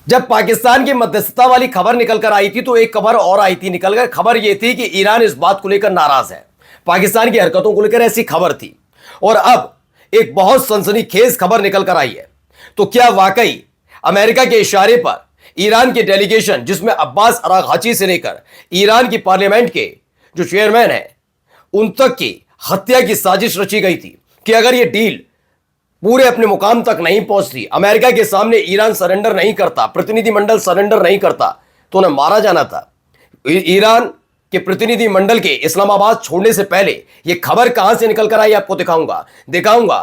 जब पाकिस्तान की मध्यस्थता वाली खबर निकल कर आई थी तो एक खबर और आई थी निकल कर। खबर यह थी कि ईरान इस बात को लेकर नाराज है, पाकिस्तान की हरकतों को लेकर ऐसी खबर थी। और अब एक बहुत सनसनीखेज खबर निकल कर आई है। तो क्या वाकई अमेरिका के इशारे पर ईरान की डेलीगेशन, जिसमें अब्बास अरागची से लेकर ईरान की पार्लियामेंट के जो चेयरमैन है उन तक की हत्या की साजिश रची गई थी कि अगर यह डील पूरे अपने मुकाम तक नहीं पहुंचती, अमेरिका के सामने ईरान सरेंडर नहीं करता, प्रतिनिधिमंडल सरेंडर नहीं करता, तो उन्हें मारा जाना था। ईरान के प्रतिनिधिमंडल के इस्लामाबाद छोड़ने से पहले यह खबर कहां से निकल कर आई आपको दिखाऊंगा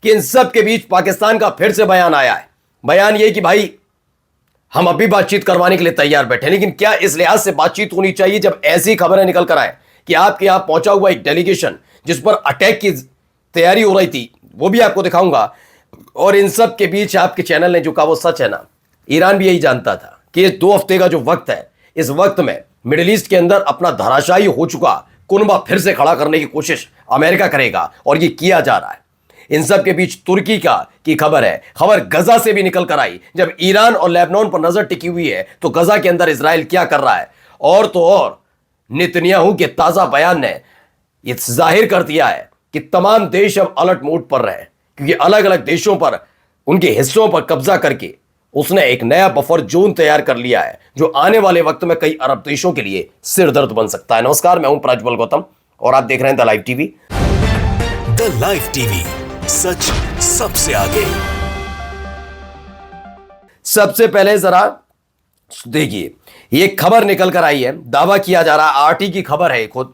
कि इन सब के बीच पाकिस्तान का फिर से बयान आया है। बयान यह कि भाई हम अभी बातचीत करवाने के लिए तैयार बैठे, लेकिन क्या इस लिहाज से बातचीत होनी चाहिए जब ऐसी खबरें निकल कर आए कि आपके यहां पहुंचा हुआ एक डेलीगेशन जिस पर अटैक की तैयारी हो रही थी, वो भी आपको दिखाऊंगा। और इन सब के बीच आपके चैनल ने जो कहा वो सच है ना। ईरान भी यही जानता था कि ये 2 हफ्ते का जो वक्त है, इस वक्त में मिडिल ईस्ट के अंदर अपना धराशायी हो चुका कुनबा फिर से खड़ा करने की कोशिश अमेरिका करेगा, और ये किया जा रहा है। इन सब के बीच तुर्की की खबर है, खबर गजा से भी निकल कर आई। जब ईरान और लेबनान पर नजर टिकी हुई है तो गजा के अंदर इजराइल क्या कर रहा है, और तो और नेतन्याहू के ताजा बयान ने यह जाहिर कर दिया है कि तमाम देश अब अलर्ट मोड पर रहे, क्योंकि अलग अलग देशों पर उनके हिस्सों पर कब्जा करके उसने एक नया बफर जोन तैयार कर लिया है जो आने वाले वक्त में कई अरब देशों के लिए सिरदर्द बन सकता है। नमस्कार, मैं हूं प्रज्वल गौतम और आप देख रहे हैं the live TV. The live TV, सच सबसे आगे। सबसे पहले जरा देखिए, ये खबर निकल कर आई है, दावा किया जा रहा, आरटी की खबर है खुद।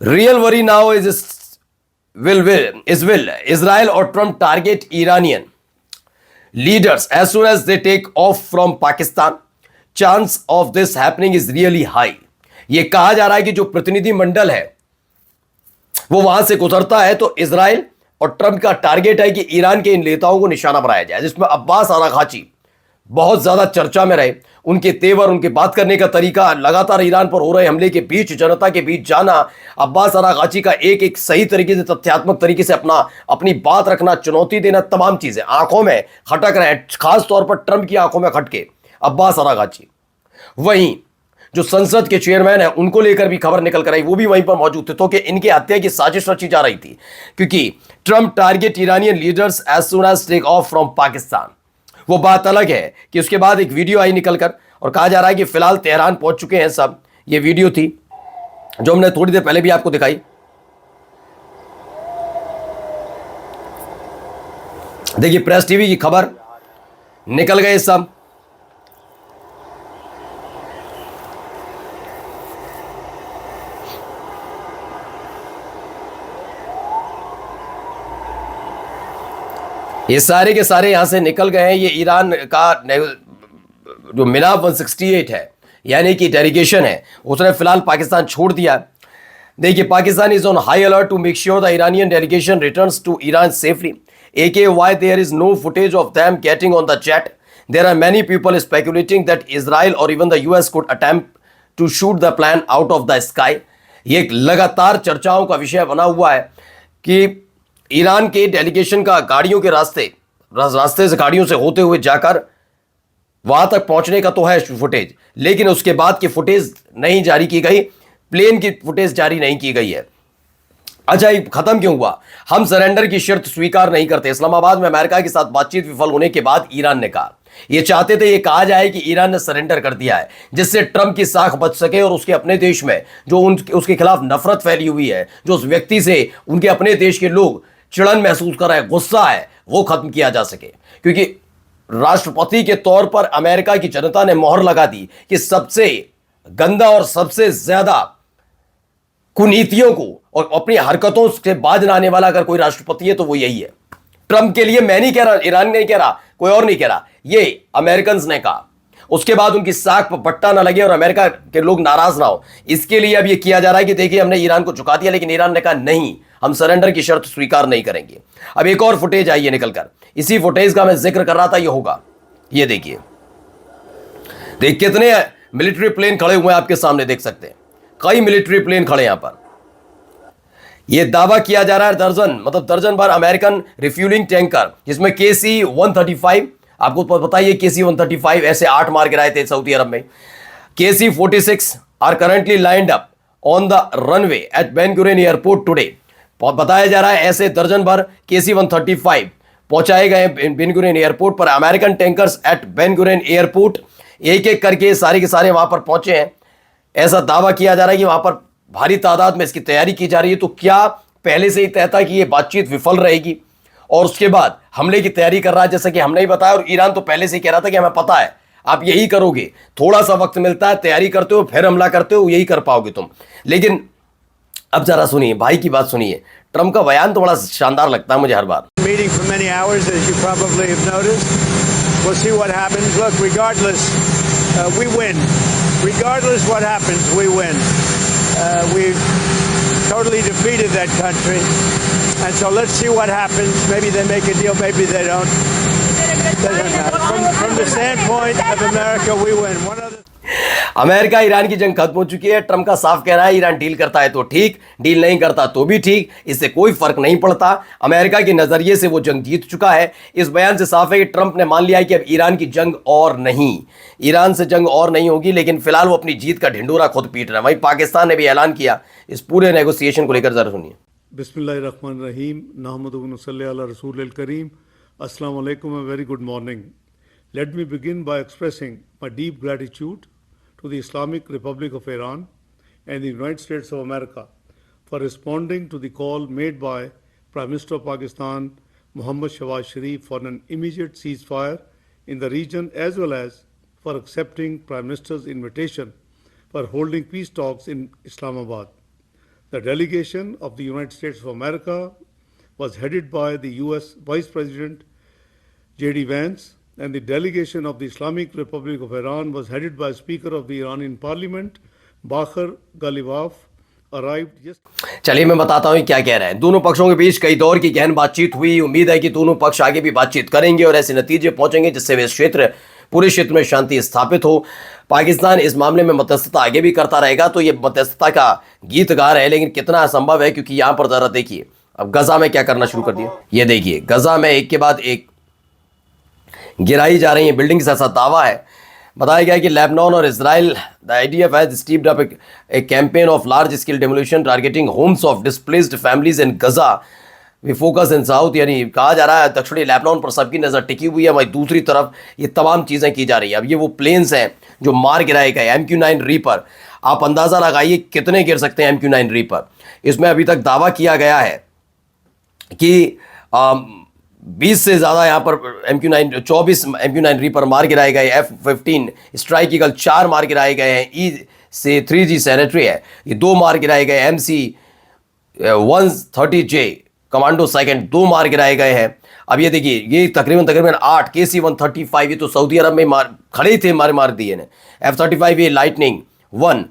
Real worry now is will Israel or Trump target Iranian leaders as soon as they take off from Pakistan? Chance of this happening is really high. ये कहा जा रहा है कि जो प्रतिनिधि मंडल है वो वहां से गुजरता है तो इजराइल और ट्रंप का टारगेट है कि ईरान के इन नेताओं को निशाना बनाया जाए, जिसमें अब्बास अरागची बहुत ज्यादा चर्चा में रहे। उनके तेवर, उनके बात करने का तरीका, लगातार ईरान पर हो रहे हमले के बीच जनता के बीच जाना, अब्बास अरागची का एक सही तरीके से, तथ्यात्मक तरीके से अपनी बात रखना, चुनौती देना, तमाम चीजें आंखों में खटक रहे हैं, खास तौर पर ट्रंप की आंखों में खटके अब्बास अरागची। वहीं जो संसद के चेयरमैन है उनको लेकर भी खबर निकल कर आई, वो भी वहीं पर मौजूद थे, तो कि इनकी हत्या की साजिश रची जा रही थी, क्योंकि Trump target Iranian leaders as soon as take off from Pakistan. वो बात अलग है कि उसके बाद एक वीडियो आई निकलकर और कहा जा रहा है कि फिलहाल तेहरान पहुंच चुके हैं सब। ये वीडियो थी जो हमने थोड़ी देर पहले भी आपको दिखाई। देखिए, प्रेस टीवी की खबर, निकल गए सब। ये सारे के सारे यहां से निकल गए हैं। ये ईरान का जो मिनाफ 168 है, यानी कि डेलीगेशन है, उसने फिलहाल पाकिस्तान छोड़ दिया। देखिए, Pakistan is on high alert to make sure the Iranian delegation returns to Iran safely, aka why there is no footage of them getting on the jet. There are many people speculating that Israel or even the US could attempt to shoot the plane out of the sky. ये एक लगातार चर्चाओं का विषय बना हुआ है कि ईरान के डेलीगेशन का गाड़ियों के रास्ते से गाड़ियों से होते हुए जाकर वहां तक पहुंचने का तो है फुटेज, लेकिन उसके बाद की फुटेज नहीं जारी की गई, प्लेन की फुटेज जारी नहीं की गई है। अच्छा, ये खत्म क्यों हुआ? हम सरेंडर की शर्त स्वीकार नहीं करते। इस्लामाबाद में अमेरिका के साथ बातचीत विफल होने के बाद ईरान ने कहा, ये चाहते थे ये कहा जाए कि ईरान ने सरेंडर कर दिया है, जिससे ट्रंप की साख बच सके और उसके अपने देश में जो उसके खिलाफ नफरत फैली हुई है, जो उस व्यक्ति से उनके अपने देश के लोग चिड़न महसूस कर रहे हैं, गुस्सा है, वो खत्म किया जा सके। क्योंकि राष्ट्रपति के तौर पर अमेरिका की जनता ने मोहर लगा दी कि सबसे गंदा और सबसे ज्यादा कुनीतियों को और अपनी हरकतों से बाज आने वाला अगर कोई राष्ट्रपति है तो वो यही है। ट्रंप के लिए मैं नहीं कह रहा, ईरान नहीं कह रहा, कोई और नहीं कह रहा, ये अमेरिकन ने कहा। उसके बाद उनकी साख पर पट्टा ना लगे और अमेरिका के लोग नाराज ना हो, इसके लिए अब ये किया जा रहा है कि देखिए हमने ईरान को झुका दिया, लेकिन ईरान ने कहा नहीं, हम सरेंडर की शर्त स्वीकार नहीं करेंगे। अब एक और फुटेज आई है निकलकर, इसी फुटेज का मैं जिक्र कर रहा था, ये होगा, ये देखिए कितने मिलिट्री प्लेन खड़े हुए हैं आपके सामने, देख सकते हैं कई मिलिट्री प्लेन खड़े यहां पर। यह दावा किया जा रहा है दर्जन भर अमेरिकन रिफ्यूलिंग टैंकर, जिसमें KC-135 आपको पता ही है KC-135 ऐसे 8 मार गिराए थे सऊदी अरब में। KC-46 are currently lined up on the runway at Ben Gurion airport today. बताया जा रहा है ऐसे दर्जन भर KC-135 पहुंचाए गए बेन गुरियन एयरपोर्ट पर। American tankers at Ben Gurion airport, एक एक करके सारे के सारे वहां पर पहुंचे हैं। ऐसा दावा किया जा रहा है कि वहां पर भारी तादाद में इसकी तैयारी की जा रही है। तो क्या पहले से ही तय था कि यह बातचीत विफल रहेगी और उसके बाद हमले की तैयारी कर रहा है, जैसा कि हमने ही बताया। और ईरान तो पहले से ही कह रहा था कि हमें पता है आप यही करोगे, थोड़ा सा वक्त मिलता है, तैयारी करते हो, फिर हमला करते हो, यही कर पाओगे तुम। लेकिन अब जरा सुनिए, भाई की बात सुनिए। ट्रंप का बयान तो बड़ा शानदार लगता है मुझे हर बार। Meeting for many hours, as you probably have noticed. We'll see what happens. Look, regardless, we win. Regardless what happens, we win. We've totally defeated that country. And so let's see what happens. Maybe they make a deal, maybe they don't. Doesn't matter. From the standpoint of America, we win. One other. America Iran की जंग खत्म हो चुकी है। Trump का साफ कहना है ईरान डील करता है तो ठीक, डील नहीं करता तो भी ठीक, इससे कोई फर्क नहीं पड़ता। अमेरिका के नजरिए से वो जंग जीत चुका है। इस बयान से साफ है कि ट्रंप ने मान लिया है कि अब ईरान की जंग और नहीं, ईरान से जंग और नहीं होगी। लेकिन फिलहाल वो अपनी जीत का ढिंडोरा खुद पीट रहा है। वहीं पाकिस्तान ने भी ऐलान किया इस पूरे नेगोशिएशन को लेकर, जरा सुनिए। बिस्मिल्लाहिर्रहमानिर्रहीम, नहमदुहु व नसल्ली अला रसूलिल करीम, अस्सलाम वालेकुम, a very good morning. Let me begin by expressing my deep gratitude to the Islamic Republic of Iran and the United States of America for responding to the call made by Prime Minister of Pakistan, Mohammad Shahbaz Sharif, for an immediate ceasefire in the region, as well as for accepting Prime Minister's invitation for holding peace talks in Islamabad. The delegation of the United States of America was headed by the US Vice President J.D. Vance, and the delegation of the Islamic Republic of Iran was headed by Speaker of the Iranian Parliament, Bakhar Ghalibaf, arrived yesterday. चलिए मैं बताता हूँ क्या कह रहे हैं। दोनों पक्षों के बीच कई दौर की गहन बातचीत हुई। उम्मीद है कि दोनों पक्ष आगे भी बातचीत करेंगे और ऐसे नतीजे पहुंचेंगे जिससे वे पूरे क्षेत्र में शांति स्थापित हो। पाकिस्तान इस मामले में मध्यस्थता आगे भी करता रहेगा। तो ये मध्यस्थता का गीत गा रहे हैं, लेकिन कितना असंभव है, क्योंकि यहाँ पर जरा देखिए अब गजा में क्या करना शुरू कर दिया। ये देखिए गजा में एक के बाद एक गिराई जा रही है बिल्डिंग्स, ऐसा दावा है। बताया गया कि लेबनान और Israel, the IDF has stepped up a campaign of large scale demolition targeting homes of displaced families in Gaza, we focus in south. यानी कहा जा रहा है दक्षिणी लेबनान पर सबकी नज़र टिकी हुई है, वहीं दूसरी तरफ ये तमाम चीज़ें की जा रही है। अब ये वो प्लेन्स हैं जो मार गिराए गए MQ-9 रीपर। आप अंदाज़ा लगाइए कितने गिर सकते हैं MQ-9 रीपर। इसमें अभी तक दावा किया गया है कि 20 से ज़्यादा यहाँ पर 24 MQ-9 रीपर मार गिराए गए। F-15 स्ट्राइक ईगल 4 मार गिराए गए हैं। E से 3G सैनिटरी है, ये 2 मार गिराए गए। MC-130J कमांडो सेकंड 2 मार गिराए गए हैं। अब ये देखिए ये तकरीबन 8 KC-135 ये तो सऊदी अरब में खड़े थे, मार दिए ने। F-35 ये लाइटनिंग 1,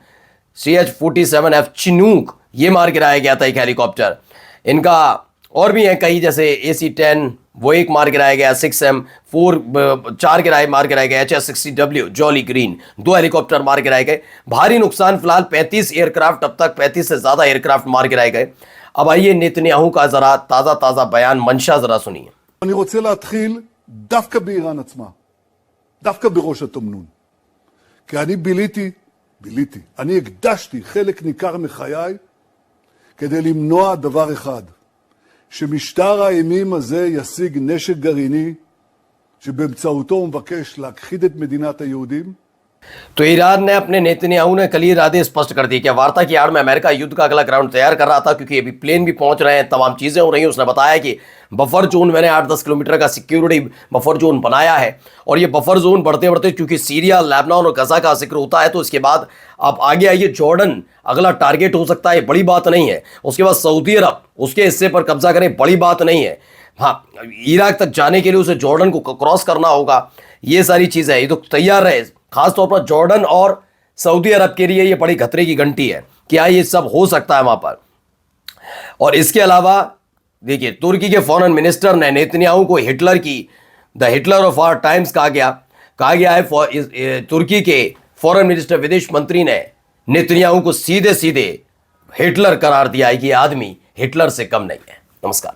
CH-47F चिनूक ये मार गिराया गया था एक हेलीकॉप्टर। इनका और भी हैं कई, जैसे AC-10 वो एक मार गिराया गया, 6M4 4 मार गिराए गए, HS-60W जॉली ग्रीन 2 हेलीकॉप्टर मार गिराए गए। भारी नुकसान फिलहाल 35 एयरक्राफ्ट, अब तक 35 से ज़्यादा एयरक्राफ्ट मार गिराए गए। अब आइए नेतन्याहू का जरा ताज़ा बयान, मंशा जरा सुनिए। אני רוצה להתחיל דווקא באיראן עצמה, דווקא בראש התמנון. כי אני אני הקדשתי חלק ניכר מחיי כדי למנוע דבר אחד, שמשטר האימים הזה ישיג נשק גרעיני, שבאמצעותו הוא מבקש להכחיד את מדינת היהודים. तो ईरान ने अपने नेतन्याहू ने कल इरादे स्पष्ट कर दिए कि वार्ता की आड़ में अमेरिका युद्ध का अगला ग्राउंड तैयार कर रहा था, क्योंकि अभी प्लेन भी पहुंच रहे हैं, तमाम चीजें हो रही हैं। उसने बताया कि बफर जोन मैंने 8-10 किलोमीटर का सिक्योरिटी बफर जोन बनाया है, और ये बफर जोन बढ़ते बढ़ते क्योंकि सीरिया, लेबनान और गजा का जिक्र होता है, तो इसके बाद आप आगे आइए जॉर्डन अगला टारगेट हो सकता है, बड़ी बात नहीं है। उसके बाद सऊदी अरब उसके हिस्से पर कब्जा करें, बड़ी बात नहीं है। हाँ, इराक तक जाने के लिए उसे जॉर्डन को क्रॉस करना होगा। ये सारी चीज़ें ये तो तैयार रहे। खासतौर पर जॉर्डन और सऊदी अरब के लिए ये बड़ी खतरे की घंटी है, क्या ये सब हो सकता है वहां पर। और इसके अलावा देखिए तुर्की के फॉरेन मिनिस्टर ने नेतन्याहू को the Hitler of our times कहा गया है। तुर्की के फॉरेन मिनिस्टर, विदेश मंत्री ने नेतन्याहू को सीधे हिटलर करार दिया है कि आदमी हिटलर से कम नहीं है। नमस्कार।